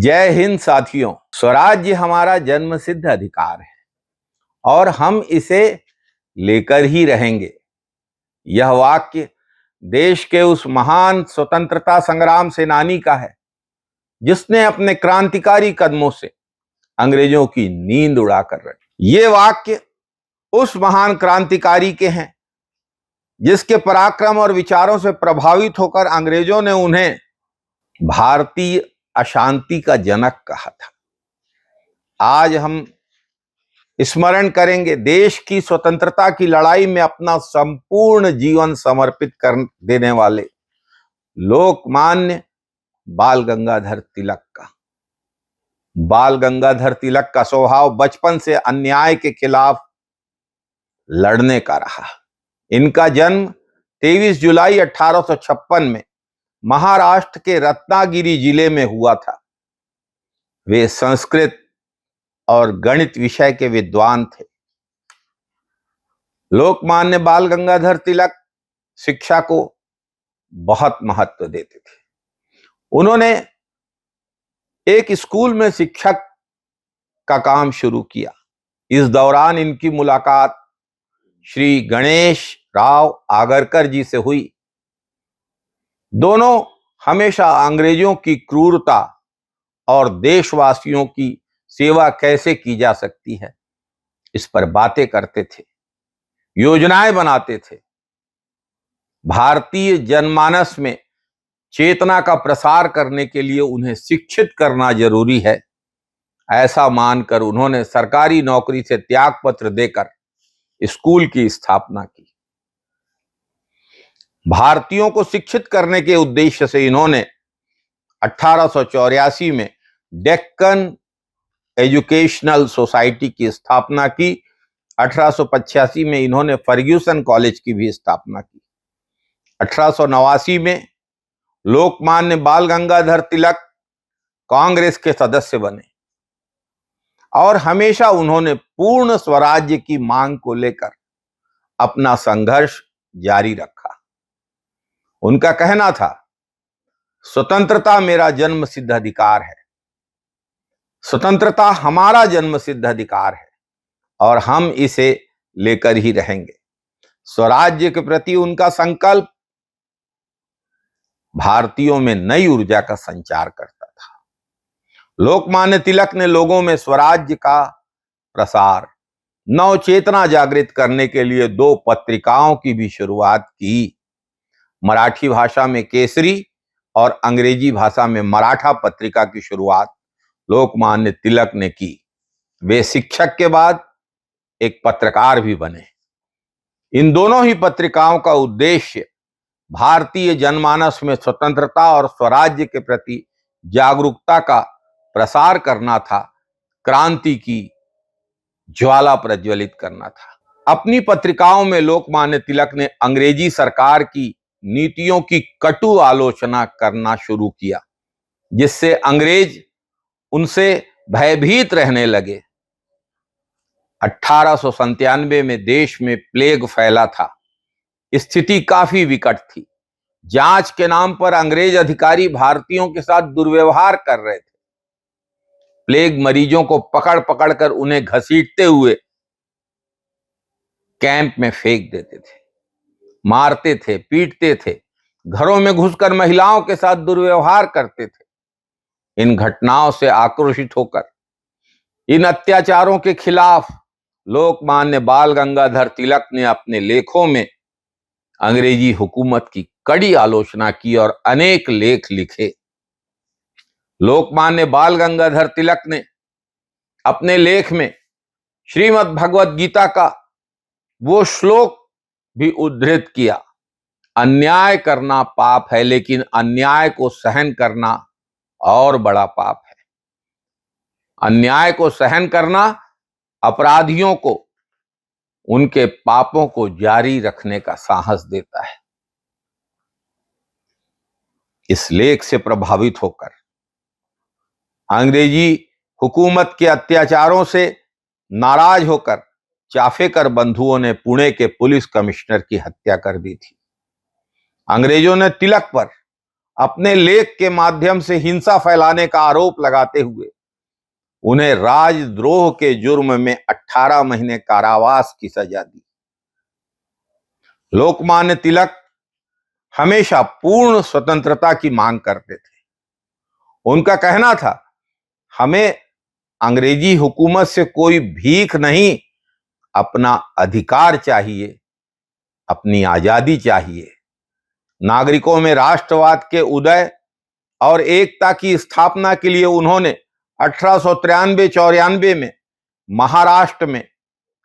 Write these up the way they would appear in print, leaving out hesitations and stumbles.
जय हिंद साथियों। स्वराज्य हमारा जन्मसिद्ध अधिकार है और हम इसे लेकर ही रहेंगे। यह वाक्य देश के उस महान स्वतंत्रता संग्राम सेनानी का है जिसने अपने क्रांतिकारी कदमों से अंग्रेजों की नींद उड़ाकर रखी। ये वाक्य उस महान क्रांतिकारी के हैं जिसके पराक्रम और विचारों से प्रभावित होकर अंग्रेजों ने उन्हें भारतीय अशांति का जनक कहा था। आज हम स्मरण करेंगे देश की स्वतंत्रता की लड़ाई में अपना संपूर्ण जीवन समर्पित कर देने वाले लोकमान्य बाल गंगाधर तिलक का। बाल गंगाधर तिलक का स्वभाव बचपन से अन्याय के खिलाफ लड़ने का रहा। इनका जन्म 23 जुलाई 1856 में महाराष्ट्र के रत्नागिरी जिले में हुआ था। वे संस्कृत और गणित विषय के विद्वान थे। लोकमान्य बाल गंगाधर तिलक शिक्षा को बहुत महत्व देते थे। उन्होंने एक स्कूल में शिक्षक का काम शुरू किया। इस दौरान इनकी मुलाकात श्री गणेश राव आगरकर जी से हुई। दोनों हमेशा अंग्रेजों की क्रूरता और देशवासियों की सेवा कैसे की जा सकती है इस पर बातें करते थे, योजनाएं बनाते थे। भारतीय जनमानस में चेतना का प्रसार करने के लिए उन्हें शिक्षित करना जरूरी है, ऐसा मानकर उन्होंने सरकारी नौकरी से त्याग पत्र देकर स्कूल की स्थापना की। भारतीयों को शिक्षित करने के उद्देश्य से इन्होंने 1884 में डेक्कन एजुकेशनल सोसाइटी की स्थापना की। 1885 में इन्होंने फर्ग्यूसन कॉलेज की भी स्थापना की। 1889 में लोकमान्य बाल गंगाधर तिलक कांग्रेस के सदस्य बने और हमेशा उन्होंने पूर्ण स्वराज्य की मांग को लेकर अपना संघर्ष जारी रखा। उनका कहना था, स्वतंत्रता मेरा जन्म सिद्ध अधिकार है, स्वतंत्रता हमारा जन्म सिद्ध अधिकार है और हम इसे लेकर ही रहेंगे। स्वराज्य के प्रति उनका संकल्प भारतीयों में नई ऊर्जा का संचार करता था। लोकमान्य तिलक ने लोगों में स्वराज्य का प्रसार, नव चेतना जागृत करने के लिए 2 पत्रिकाओं की भी शुरुआत की। मराठी भाषा में केसरी और अंग्रेजी भाषा में मराठा पत्रिका की शुरुआत लोकमान्य तिलक ने की। वे शिक्षक के बाद एक पत्रकार भी बने। इन दोनों ही पत्रिकाओं का उद्देश्य भारतीय जनमानस में स्वतंत्रता और स्वराज्य के प्रति जागरूकता का प्रसार करना था, क्रांति की ज्वाला प्रज्वलित करना था। अपनी पत्रिकाओं में लोकमान्य तिलक ने अंग्रेजी सरकार की नीतियों की कटु आलोचना करना शुरू किया, जिससे अंग्रेज उनसे भयभीत रहने लगे। 1897 में देश में प्लेग फैला था। स्थिति काफी विकट थी। जांच के नाम पर अंग्रेज अधिकारी भारतीयों के साथ दुर्व्यवहार कर रहे थे। प्लेग मरीजों को पकड़ पकड़ कर उन्हें घसीटते हुए कैंप में फेंक देते थे, मारते थे, पीटते थे, घरों में घुसकर महिलाओं के साथ दुर्व्यवहार करते थे। इन घटनाओं से आक्रोशित होकर इन अत्याचारों के खिलाफ लोकमान्य बाल गंगाधर तिलक ने अपने लेखों में अंग्रेजी हुकूमत की कड़ी आलोचना की और अनेक लेख लिखे। लोकमान्य बाल गंगाधर तिलक ने अपने लेख में श्रीमद् भगवत गीता का वो श्लोक भी उद्धृत किया, अन्याय करना पाप है लेकिन अन्याय को सहन करना और बड़ा पाप है। अन्याय को सहन करना अपराधियों को उनके पापों को जारी रखने का साहस देता है। इस लेख से प्रभावित होकर अंग्रेजी हुकूमत के अत्याचारों से नाराज होकर चाफेकर बंधुओं ने पुणे के पुलिस कमिश्नर की हत्या कर दी थी। अंग्रेजों ने तिलक पर अपने लेख के माध्यम से हिंसा फैलाने का आरोप लगाते हुए उन्हें राजद्रोह के जुर्म में 18 महीने कारावास की सजा दी। लोकमान्य तिलक हमेशा पूर्ण स्वतंत्रता की मांग करते थे। उनका कहना था, हमें अंग्रेजी हुकूमत से कोई भीख नहीं, अपना अधिकार चाहिए, अपनी आजादी चाहिए। नागरिकों में राष्ट्रवाद के उदय और एकता की स्थापना के लिए उन्होंने 1893-94 में महाराष्ट्र में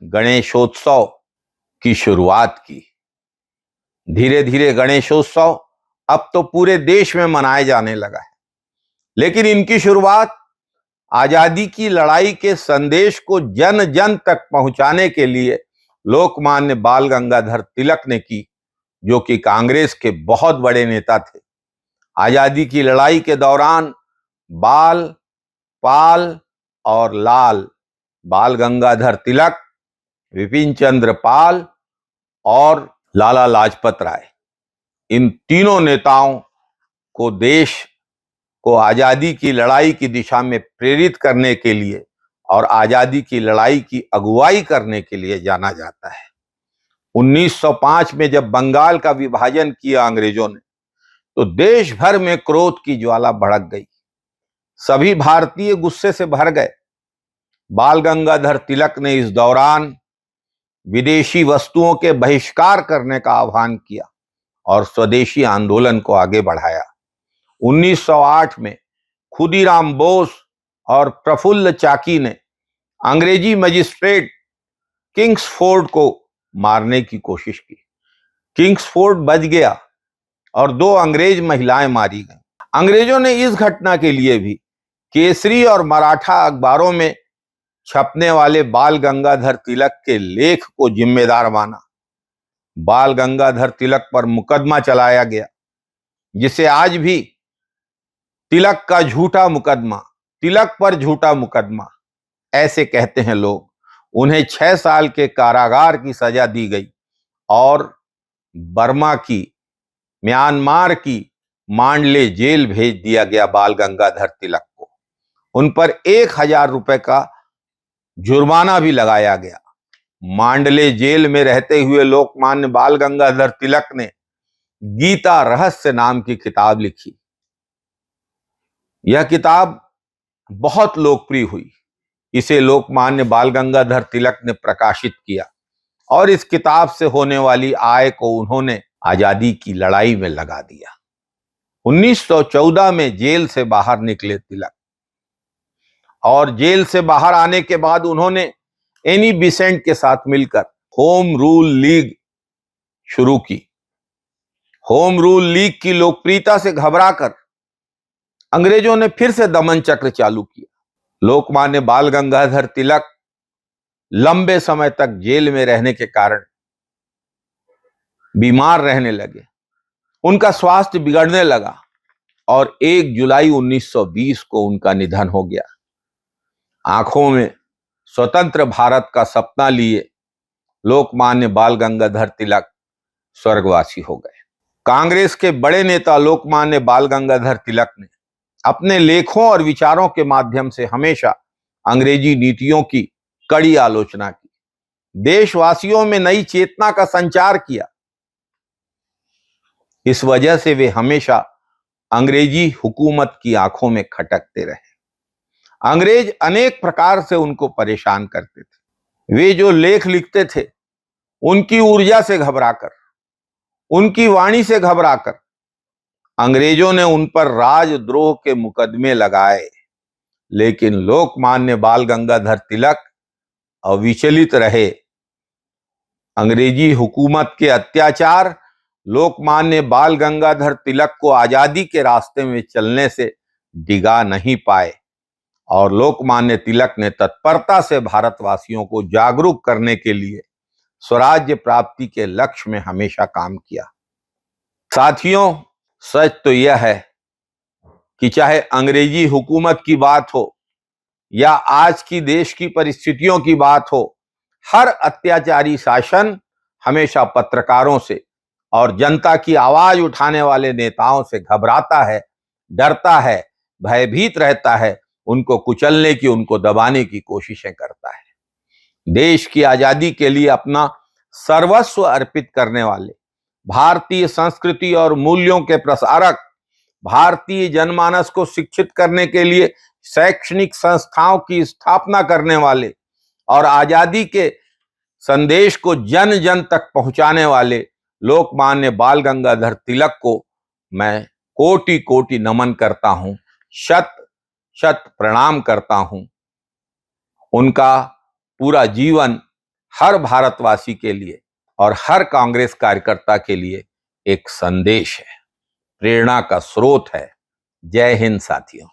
गणेशोत्सव की शुरुआत की। धीरे धीरे गणेशोत्सव अब तो पूरे देश में मनाया जाने लगा है, लेकिन इनकी शुरुआत आजादी की लड़ाई के संदेश को जन जन तक पहुंचाने के लिए लोकमान्य बाल गंगाधर तिलक ने की, जो कि कांग्रेस के बहुत बड़े नेता थे। आजादी की लड़ाई के दौरान बाल, पाल और लाल, बाल गंगाधर तिलक, विपिन चंद्र पाल और लाला लाजपत राय, इन तीनों नेताओं को देश को आजादी की लड़ाई की दिशा में प्रेरित करने के लिए और आजादी की लड़ाई की अगुवाई करने के लिए जाना जाता है। 1905 में जब बंगाल का विभाजन किया अंग्रेजों ने, तो देश भर में क्रोध की ज्वाला भड़क गई। सभी भारतीय गुस्से से भर गए। बाल गंगाधर तिलक ने इस दौरान विदेशी वस्तुओं के बहिष्कार करने का आह्वान किया और स्वदेशी आंदोलन को आगे बढ़ाया। 1908 में खुदीराम बोस और प्रफुल्ल चाकी ने अंग्रेजी मजिस्ट्रेट किंग्सफोर्ड को मारने की कोशिश की। किंग्सफोर्ड बच गया और 2 अंग्रेज महिलाएं मारी गईं। अंग्रेजों ने इस घटना के लिए भी केसरी और मराठा अखबारों में छपने वाले बाल गंगाधर तिलक के लेख को जिम्मेदार माना। बाल गंगाधर तिलक पर मुकदमा चलाया गया, जिसे आज भी तिलक का झूठा मुकदमा, तिलक पर झूठा मुकदमा ऐसे कहते हैं लोग। उन्हें 6 साल के कारागार की सजा दी गई और बर्मा की, म्यांमार की मांडले जेल भेज दिया गया बाल गंगाधर तिलक को। उन पर 1000 रुपए का जुर्माना भी लगाया गया। मांडले जेल में रहते हुए लोकमान्य बाल गंगाधर तिलक ने गीता रहस्य नाम की किताब लिखी। यह किताब बहुत लोकप्रिय हुई। इसे लोकमान्य बाल गंगाधर तिलक ने प्रकाशित किया और इस किताब से होने वाली आय को उन्होंने आजादी की लड़ाई में लगा दिया। 1914 में जेल से बाहर निकले तिलक और जेल से बाहर आने के बाद उन्होंने एनी बिसेंट के साथ मिलकर होम रूल लीग शुरू की। होम रूल लीग की लोकप्रियता से घबराकर अंग्रेजों ने फिर से दमन चक्र चालू किया। लोकमान्य बाल गंगाधर तिलक लंबे समय तक जेल में रहने के कारण बीमार रहने लगे। उनका स्वास्थ्य बिगड़ने लगा और 1 जुलाई 1920 को उनका निधन हो गया। आंखों में स्वतंत्र भारत का सपना लिए लोकमान्य बाल गंगाधर तिलक स्वर्गवासी हो गए। कांग्रेस के बड़े नेता लोकमान्य बाल गंगाधर तिलक ने अपने लेखों और विचारों के माध्यम से हमेशा अंग्रेजी नीतियों की कड़ी आलोचना की, देशवासियों में नई चेतना का संचार किया। इस वजह से वे हमेशा अंग्रेजी हुकूमत की आंखों में खटकते रहे। अंग्रेज अनेक प्रकार से उनको परेशान करते थे। वे जो लेख लिखते थे, उनकी ऊर्जा से घबराकर, उनकी वाणी से घबराकर अंग्रेजों ने उन पर राजद्रोह के मुकदमे लगाए, लेकिन लोकमान्य बाल गंगाधर तिलक अविचलित रहे। अंग्रेजी हुकूमत के अत्याचार लोकमान्य बाल गंगाधर तिलक को आजादी के रास्ते में चलने से डिगा नहीं पाए और लोकमान्य तिलक ने तत्परता से भारतवासियों को जागरूक करने के लिए स्वराज्य प्राप्ति के लक्ष्य में हमेशा काम किया। साथियों, सच तो यह है कि चाहे अंग्रेजी हुकूमत की बात हो या आज की देश की परिस्थितियों की बात हो, हर अत्याचारी शासन हमेशा पत्रकारों से और जनता की आवाज उठाने वाले नेताओं से घबराता है, डरता है, भयभीत रहता है, उनको कुचलने की, उनको दबाने की कोशिशें करता है। देश की आजादी के लिए अपना सर्वस्व अर्पित करने वाले, भारतीय संस्कृति और मूल्यों के प्रसारक, भारतीय जनमानस को शिक्षित करने के लिए शैक्षणिक संस्थाओं की स्थापना करने वाले और आजादी के संदेश को जन जन तक पहुंचाने वाले लोकमान्य बाल गंगाधर तिलक को मैं कोटि कोटि नमन करता हूं, शत शत प्रणाम करता हूं। उनका पूरा जीवन हर भारतवासी के लिए और हर कांग्रेस कार्यकर्ता के लिए एक संदेश है, प्रेरणा का स्रोत है। जय हिंद साथियों।